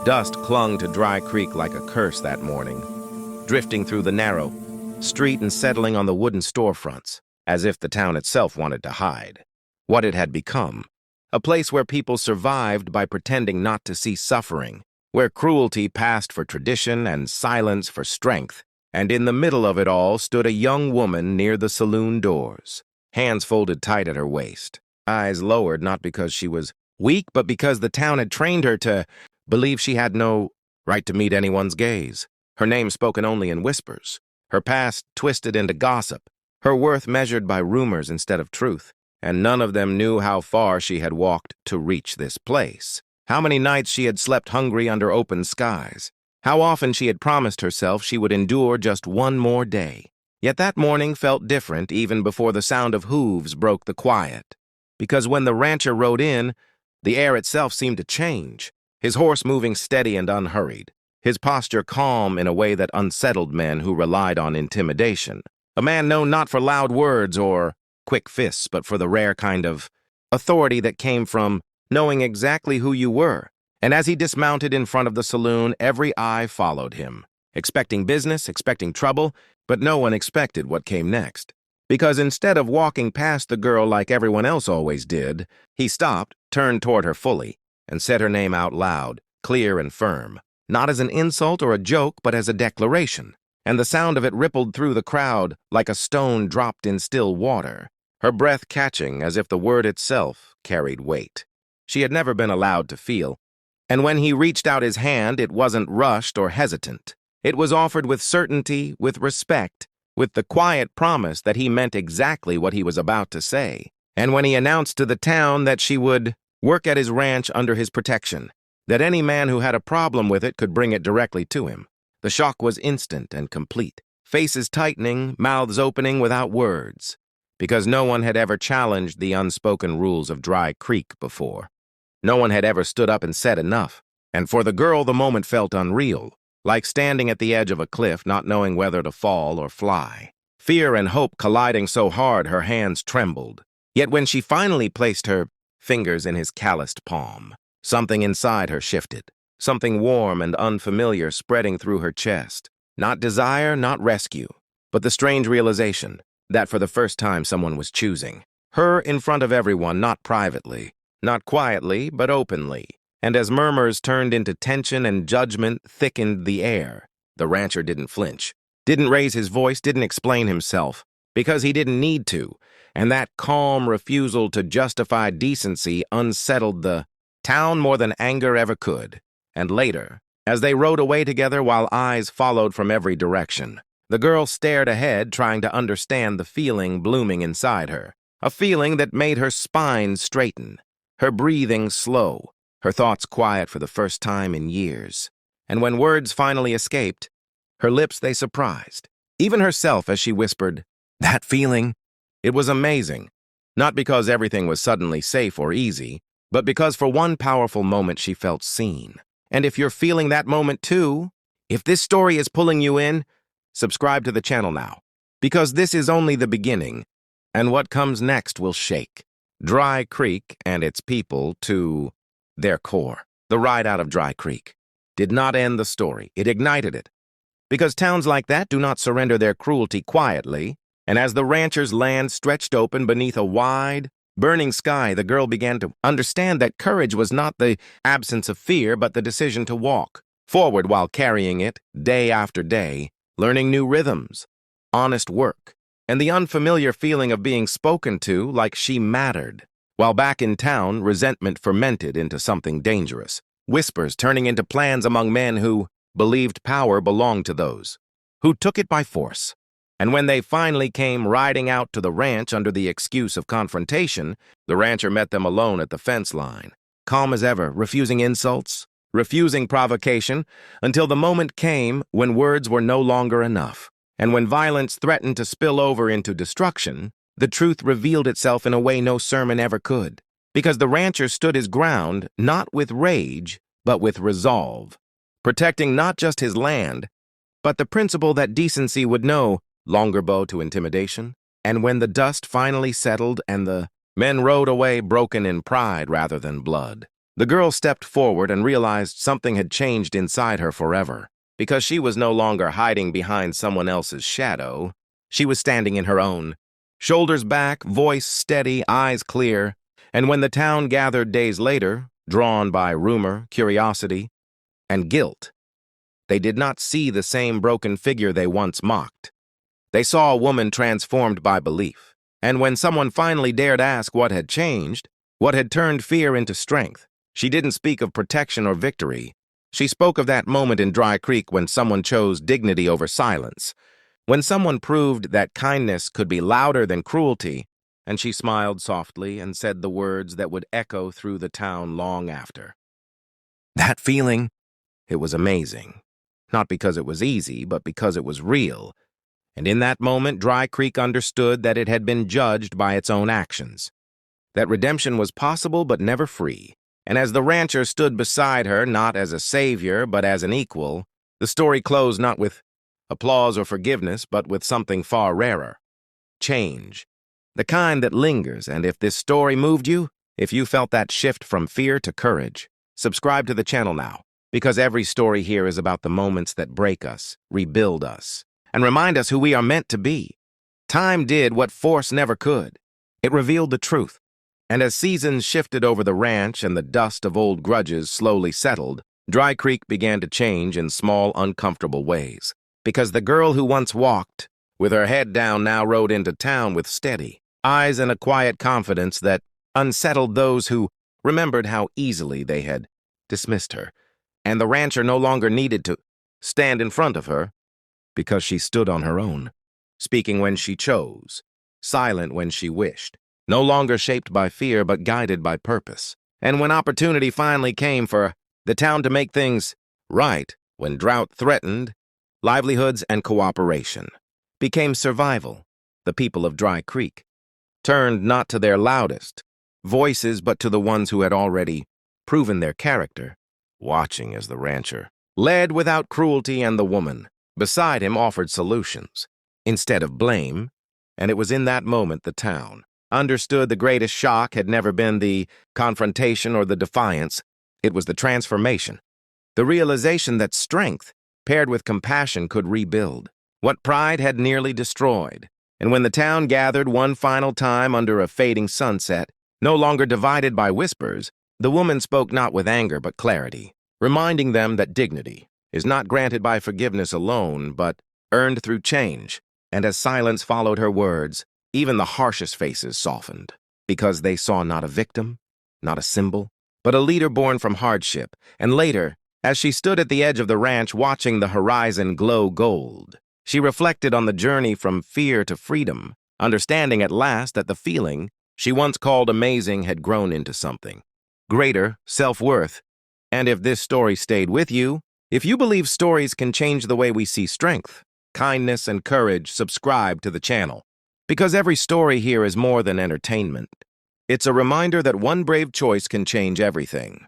Dust clung to Dry Creek like a curse that morning, drifting through the narrow street and settling on the wooden storefronts, as if the town itself wanted to hide what it had become. A place where people survived by pretending not to see suffering, where cruelty passed for tradition and silence for strength, and in the middle of it all stood a young woman near the saloon doors, hands folded tight at her waist, eyes lowered not because she was weak, but because the town had trained her to believe she had no right to meet anyone's gaze, her name spoken only in whispers, her past twisted into gossip, her worth measured by rumors instead of truth, and none of them knew how far she had walked to reach this place, how many nights she had slept hungry under open skies, how often she had promised herself she would endure just one more day. Yet that morning felt different even before the sound of hooves broke the quiet, because when the rancher rode in, the air itself seemed to change, his horse moving steady and unhurried, his posture calm in a way that unsettled men who relied on intimidation. A man known not for loud words or quick fists, but for the rare kind of authority that came from knowing exactly who you were. And as he dismounted in front of the saloon, every eye followed him, expecting business, expecting trouble, but no one expected what came next. Because instead of walking past the girl like everyone else always did, he stopped, turned toward her fully, and said her name out loud, clear and firm, not as an insult or a joke, but as a declaration. And the sound of it rippled through the crowd like a stone dropped in still water, her breath catching as if the word itself carried weight. She had never been allowed to feel, and when he reached out his hand, it wasn't rushed or hesitant. It was offered with certainty, with respect, with the quiet promise that he meant exactly what he was about to say. And when he announced to the town that she would work at his ranch under his protection, that any man who had a problem with it could bring it directly to him, the shock was instant and complete, faces tightening, mouths opening without words, because no one had ever challenged the unspoken rules of Dry Creek before. No one had ever stood up and said enough, and for the girl the moment felt unreal, like standing at the edge of a cliff not knowing whether to fall or fly. Fear and hope colliding so hard her hands trembled. Yet when she finally placed her fingers in his calloused palm, something inside her shifted, something warm and unfamiliar spreading through her chest. Not desire, not rescue, but the strange realization that for the first time someone was choosing her in front of everyone, not privately, not quietly, but openly. And as murmurs turned into tension and judgment thickened the air, the rancher didn't flinch, didn't raise his voice, didn't explain himself, because he didn't need to, and that calm refusal to justify decency unsettled the town more than anger ever could. And later, as they rode away together while eyes followed from every direction, the girl stared ahead, trying to understand the feeling blooming inside her, a feeling that made her spine straighten, her breathing slow, her thoughts quiet for the first time in years. And when words finally escaped, her lips they surprised, even herself as she whispered, "That feeling?" It was amazing, not because everything was suddenly safe or easy, but because for one powerful moment she felt seen. And if you're feeling that moment too, if this story is pulling you in, subscribe to the channel now, because this is only the beginning, and what comes next will shake Dry Creek and its people to their core. The ride out of Dry Creek did not end the story, it ignited it. Because towns like that do not surrender their cruelty quietly, and as the rancher's land stretched open beneath a wide, burning sky, the girl began to understand that courage was not the absence of fear, but the decision to walk forward while carrying it day after day, learning new rhythms, honest work, and the unfamiliar feeling of being spoken to like she mattered. While back in town, resentment fermented into something dangerous, whispers turning into plans among men who believed power belonged to those who took it by force. And when they finally came riding out to the ranch under the excuse of confrontation, the rancher met them alone at the fence line, calm as ever, refusing insults, refusing provocation, until the moment came when words were no longer enough. And when violence threatened to spill over into destruction, the truth revealed itself in a way no sermon ever could. Because the rancher stood his ground, not with rage, but with resolve, protecting not just his land, but the principle that decency would know longer bow to intimidation. And when the dust finally settled and the men rode away broken in pride rather than blood, The girl stepped forward and realized something had changed inside her forever, because she was no longer hiding behind someone else's shadow. She was standing in her own, shoulders back, voice steady, eyes clear. And when the town gathered days later, drawn by rumor, curiosity, and guilt, they did not see the same broken figure they once mocked. They saw a woman transformed by belief. And when someone finally dared ask what had changed, what had turned fear into strength, she didn't speak of protection or victory. She spoke of that moment in Dry Creek when someone chose dignity over silence, when someone proved that kindness could be louder than cruelty, and she smiled softly and said the words that would echo through the town long after. That feeling, it was amazing. Not because it was easy, but because it was real. And in that moment, Dry Creek understood that it had been judged by its own actions, that redemption was possible but never free. And as the rancher stood beside her, not as a savior, but as an equal, the story closed not with applause or forgiveness, but with something far rarer: change. The kind that lingers. And if this story moved you, if you felt that shift from fear to courage, subscribe to the channel now, because every story here is about the moments that break us, rebuild us, and remind us who we are meant to be. Time did what force never could. It revealed the truth. And as seasons shifted over the ranch and the dust of old grudges slowly settled, Dry Creek began to change in small, uncomfortable ways. Because the girl who once walked, with her head down, now rode into town with steady eyes and a quiet confidence that unsettled those who remembered how easily they had dismissed her. And the rancher no longer needed to stand in front of her, because she stood on her own, speaking when she chose, silent when she wished, no longer shaped by fear but guided by purpose. And when opportunity finally came for the town to make things right, when drought threatened, livelihoods and cooperation became survival, the people of Dry Creek turned not to their loudest voices but to the ones who had already proven their character, watching as the rancher led without cruelty and the woman beside him offered solutions instead of blame. And it was in that moment the town understood the greatest shock had never been the confrontation or the defiance. It was the transformation, the realization that strength paired with compassion could rebuild what pride had nearly destroyed. And when the town gathered one final time under a fading sunset, no longer divided by whispers, the woman spoke not with anger but clarity, reminding them that dignity is not granted by forgiveness alone, but earned through change. And as silence followed her words, even the harshest faces softened, because they saw not a victim, not a symbol, but a leader born from hardship. And later, as she stood at the edge of the ranch watching the horizon glow gold, she reflected on the journey from fear to freedom, understanding at last that the feeling she once called amazing had grown into something greater: self-worth. And if this story stayed with you, if you believe stories can change the way we see strength, kindness, and courage, subscribe to the channel. Because every story here is more than entertainment. It's a reminder that one brave choice can change everything.